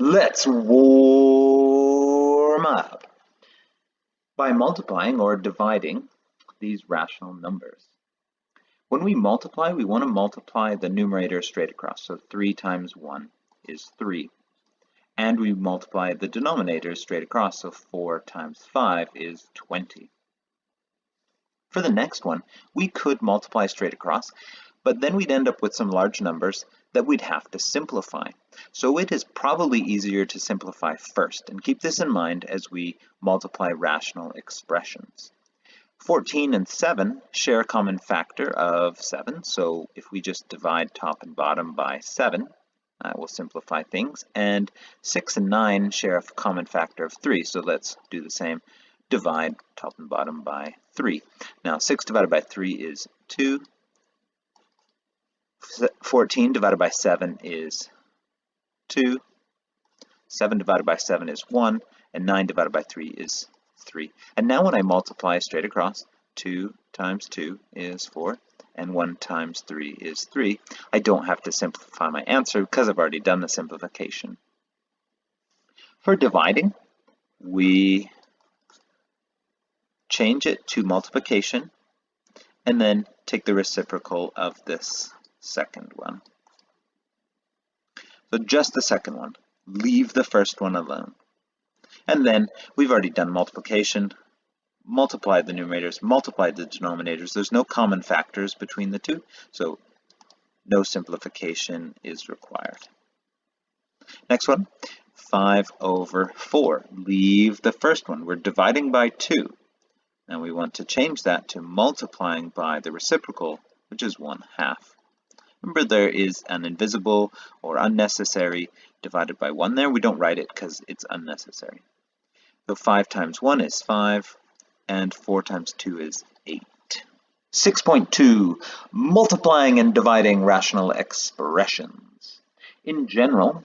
Let's warm up by multiplying or dividing these rational numbers. When we multiply, we want to multiply the numerator straight across. So 3 times 1 is 3. And we multiply the denominator straight across. So 4 times 5 is 20. For the next one, we could multiply straight across, but then we'd end up with some large numbers that we'd have to simplify. So it is probably easier to simplify first, and keep this in mind as we multiply rational expressions. 14 and 7 share a common factor of 7, so if we just divide top and bottom by 7, that will simplify things. And 6 and 9 share a common factor of 3, so let's do the same. Divide top and bottom by 3. Now 6 divided by 3 is 2. 14 divided by 7 is 2. 7 divided by 7 is 1. And 9 divided by 3 is 3. And now when I multiply straight across, 2 times 2 is 4. And 1 times 3 is 3. I don't have to simplify my answer because I've already done the simplification. For dividing, we change it to multiplication, and then take the reciprocal of this second one. So just the second one. Leave the first one alone. And then we've already done multiplication, multiplied the numerators, multiplied the denominators. There's no common factors between the two, so no simplification is required. Next one, 5 over 4. Leave the first one. We're dividing by 2. Now we want to change that to multiplying by the reciprocal, which is 1/2. Remember, there is an invisible or unnecessary divided by 1 there. We don't write it because it's unnecessary. So 5 times 1 is 5, and 4 times 2 is 8. 6.2, multiplying and dividing rational expressions. In general,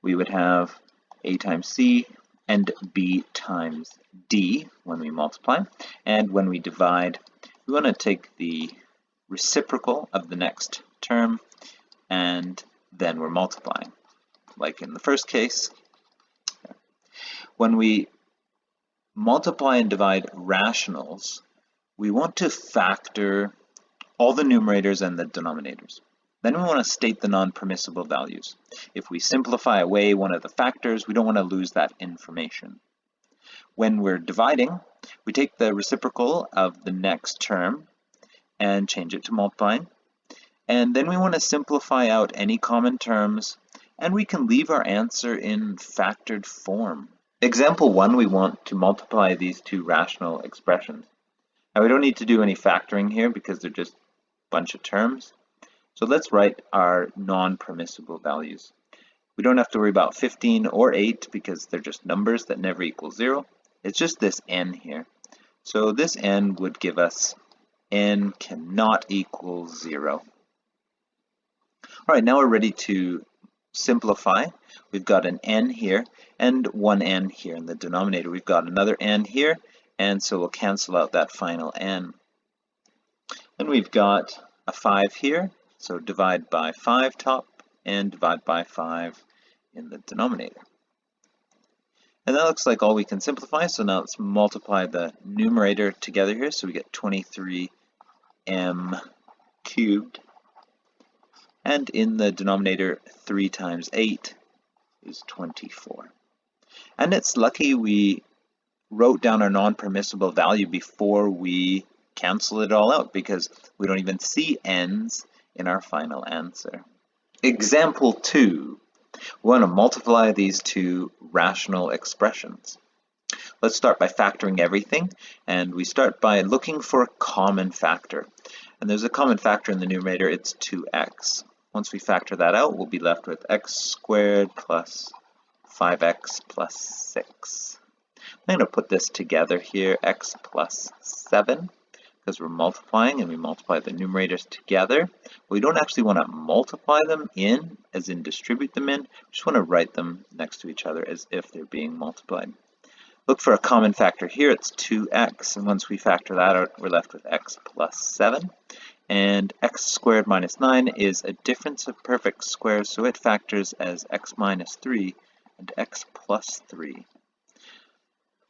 we would have A times C and B times D when we multiply. And when we divide, we want to take the reciprocal of the next term, and then we're multiplying. Like in the first case, when we multiply and divide rationals, we want to factor all the numerators and the denominators. Then we want to state the non-permissible values. If we simplify away one of the factors, we don't want to lose that information. When we're dividing, we take the reciprocal of the next term and change it to multiplying. And then we want to simplify out any common terms, and we can leave our answer in factored form. Example 1, we want to multiply these two rational expressions. Now we don't need to do any factoring here because they're just a bunch of terms. So let's write our non-permissible values. We don't have to worry about 15 or 8 because they're just numbers that never equal 0. It's just this n here. So this n would give us n cannot equal 0. All right, now we're ready to simplify. We've got an n here and one n here in the denominator. We've got another n here, and so we'll cancel out that final n. Then we've got a 5 here, so divide by 5 top and divide by 5 in the denominator. And that looks like all we can simplify, so now let's multiply the numerator together here, so we get 23m cubed. And in the denominator, 3 times 8 is 24. And it's lucky we wrote down our non-permissible value before we cancel it all out, because we don't even see n's in our final answer. Example 2. We want to multiply these two rational expressions. Let's start by factoring everything, and we start by looking for a common factor. And there's a common factor in the numerator, it's 2x. Once we factor that out, we'll be left with x squared plus 5x plus 6. I'm going to put this together here, x plus 7, because we're multiplying and we multiply the numerators together. We don't actually want to multiply them in, as in distribute them in. We just want to write them next to each other as if they're being multiplied. Look for a common factor here, it's 2x, and once we factor that out, we're left with x plus 7. And x squared minus 9 is a difference of perfect squares, so it factors as x minus 3 and x plus 3.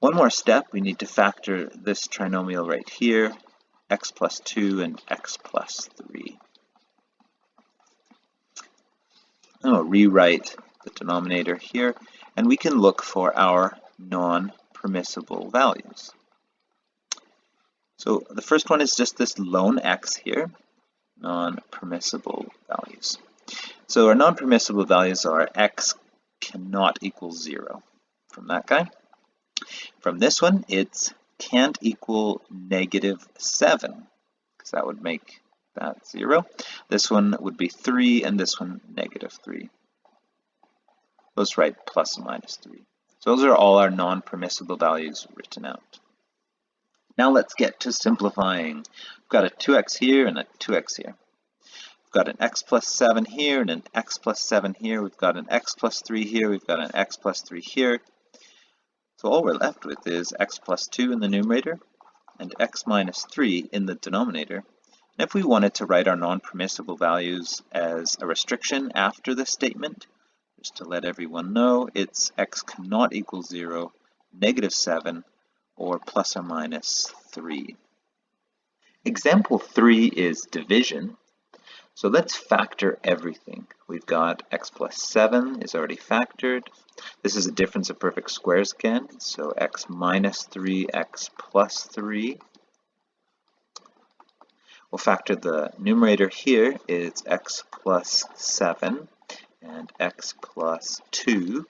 One more step, we need to factor this trinomial right here, x plus 2 and x plus 3. I'll rewrite the denominator here, and we can look for our non-permissible values. So the first one is just this lone x here, non-permissible values. So our non-permissible values are x cannot equal 0 from that guy. From this one, it's can't equal -7, because that would make that 0. This one would be 3, and this one -3. Let's write plus or minus 3. So those are all our non-permissible values written out. Now let's get to simplifying. We've got a 2x here and a 2x here. We've got an x plus 7 here and an x plus 7 here. We've got an x plus 3 here. We've got an x plus 3 here. So all we're left with is x plus 2 in the numerator and x minus 3 in the denominator. And if we wanted to write our non-permissible values as a restriction after this statement, just to let everyone know, it's x cannot equal 0, -7, or plus or minus 3. Example 3 is division. So let's factor everything. We've got x plus 7 is already factored. This is a difference of perfect squares again. So x minus 3, x plus 3. We'll factor the numerator here. It's x plus 7 and x plus 2.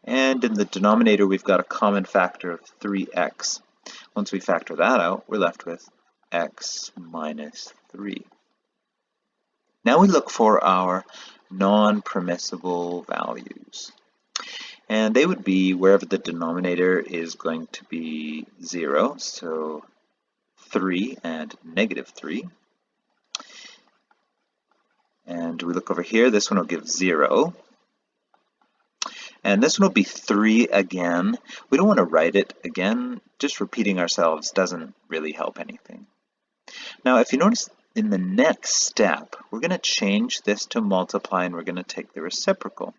And in the denominator, we've got a common factor of 3x. Once we factor that out, we're left with x minus 3. Now we look for our non-permissible values. And they would be wherever the denominator is going to be 0, so 3 and -3. And we look over here, this one will give 0. And this one will be 3 again. We don't want to write it again. Just repeating ourselves doesn't really help anything. Now, if you notice in the next step, we're going to change this to multiply and we're going to take the reciprocal.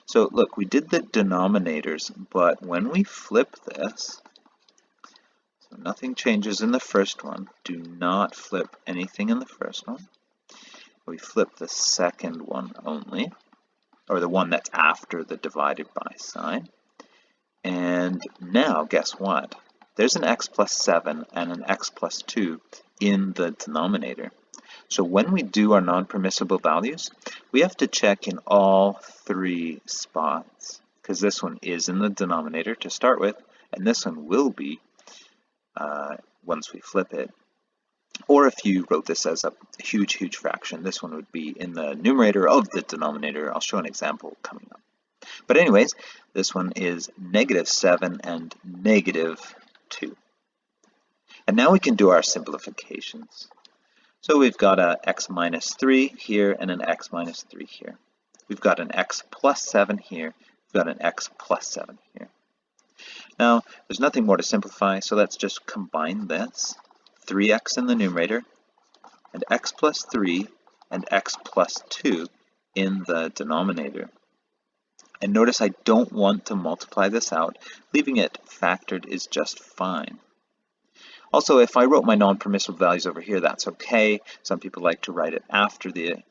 So look, we did the denominators, but when we flip this, so nothing changes in the first one. Do not flip anything in the first one. We flip the second one only, or the one that's after the divided by sign. And now, guess what? There's an x plus 7 and an x plus 2 in the denominator. So when we do our non-permissible values, we have to check in all 3 spots, because this one is in the denominator to start with, and this one will be once we flip it. Or if you wrote this as a huge, huge fraction, this one would be in the numerator of the denominator. I'll show an example coming up. But anyways, this one is -7 and -2. And now we can do our simplifications. So we've got a x minus 3 here and an x minus 3 here. We've got an x plus 7 here. We've got an x plus 7 here. Now, there's nothing more to simplify, so let's just combine this. 3x in the numerator, and x plus 3 and x plus 2 in the denominator. And notice I don't want to multiply this out. Leaving it factored is just fine. Also, if I wrote my non-permissible values over here, that's okay. Some people like to write it after the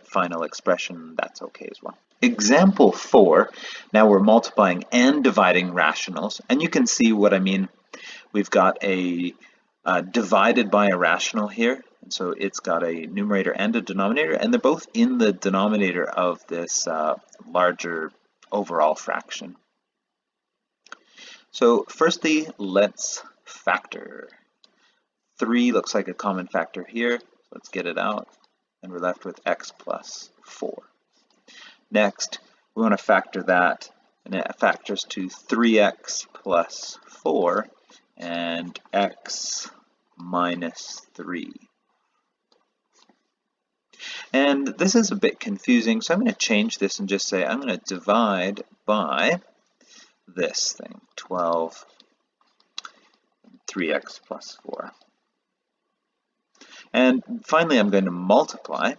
final expression. That's okay as well. Example 4, now we're multiplying and dividing rationals. And you can see what I mean. We've got a divided by a rational here, and so it's got a numerator and a denominator, and they're both in the denominator of this larger overall fraction. So firstly, let's factor. 3 looks like a common factor here. Let's get it out, and we're left with x plus 4. Next, we want to factor that, and it factors to 3x plus 4 and x minus 3. And this is a bit confusing, so I'm going to change this and just say I'm going to divide by this thing, 12 and 3x plus 4. And finally, I'm going to multiply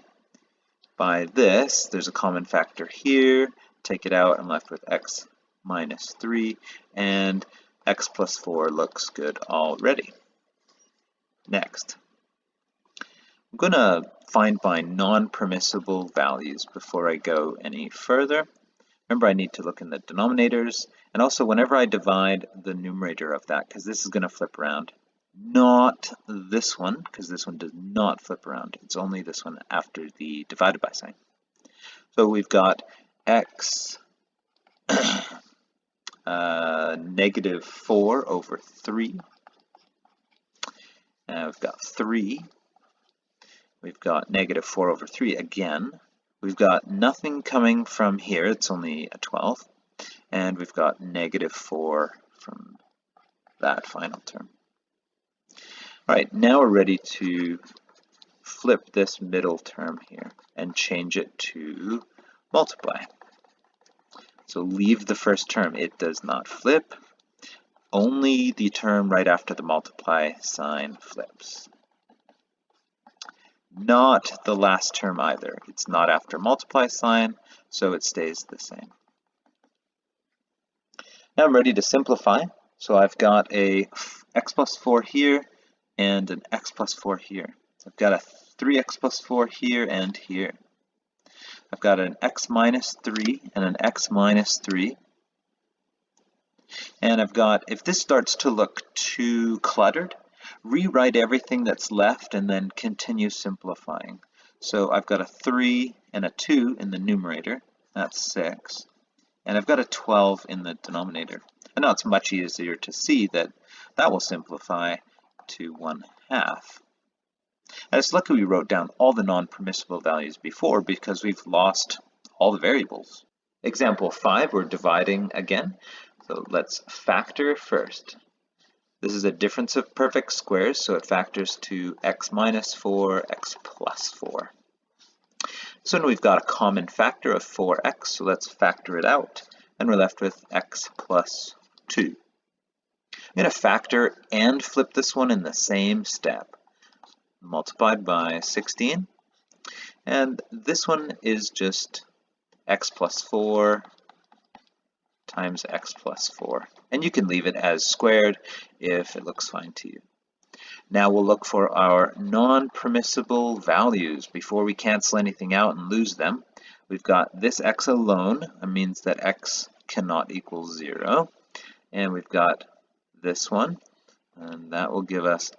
by this. There's a common factor here. Take it out, I'm left with x minus 3, and x plus 4 looks good already. Next, I'm going to find my non-permissible values before I go any further. Remember, I need to look in the denominators, and also whenever I divide the numerator of that, because this is going to flip around, not this one, because this one does not flip around. It's only this one after the divided by sign. So we've got x negative 4 over 3. And we've got 3. We've got negative 4 over 3 again. We've got nothing coming from here. It's only a 12. And we've got negative 4 from that final term. All right, now we're ready to flip this middle term here and change it to multiply. So leave the first term. It does not flip. Only the term right after the multiply sign flips. Not the last term either. It's not after multiply sign, so it stays the same. Now I'm ready to simplify. So I've got a x plus 4 here and an x plus 4 here. So I've got a 3x plus 4 here and here. I've got an x minus 3 and an x minus 3. And I've got, if this starts to look too cluttered, rewrite everything that's left and then continue simplifying. So I've got a 3 and a 2 in the numerator, that's 6. And I've got a 12 in the denominator. And now it's much easier to see that that will simplify to 1/2. And it's lucky we wrote down all the non-permissible values before because we've lost all the variables. Example 5, we're dividing again. So let's factor first. This is a difference of perfect squares, so it factors to x minus 4, x plus 4. So now we've got a common factor of 4x, so let's factor it out, and we're left with x plus 2. I'm going to factor and flip this one in the same step. Multiplied by 16, and this one is just x plus 4 times x plus 4. And you can leave it as squared if it looks fine to you. Now we'll look for our non-permissible values before we cancel anything out and lose them. We've got this x alone. That means that x cannot equal 0. And we've got this one, and that will give us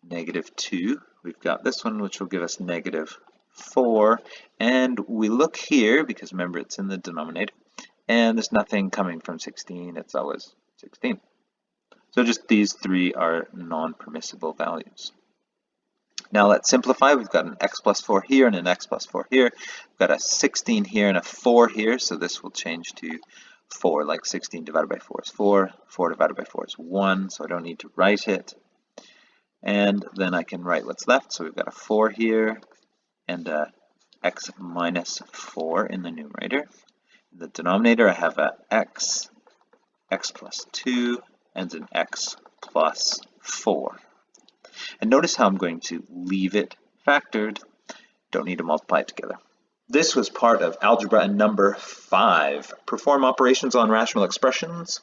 negative 2. We've got this one, which will give us negative 4. And we look here, because remember it's in the denominator, and there's nothing coming from 16. It's always 16. So just these three are non-permissible values. Now let's simplify. We've got an x plus 4 here and an x plus 4 here. We've got a 16 here and a 4 here, so this will change to 4, like 16 divided by 4 is 4. 4 divided by 4 is 1, so I don't need to write it. And then I can write what's left. So we've got a 4 here and a x minus 4 in the numerator. In the denominator, I have a x plus 2, and an x plus 4. And notice how I'm going to leave it factored. Don't need to multiply it together. This was part of Algebra and Number 5. Perform operations on rational expressions.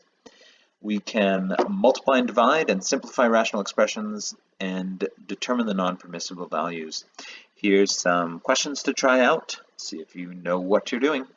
We can multiply and divide and simplify rational expressions and determine the non-permissible values. Here's some questions to try out. See if you know what you're doing.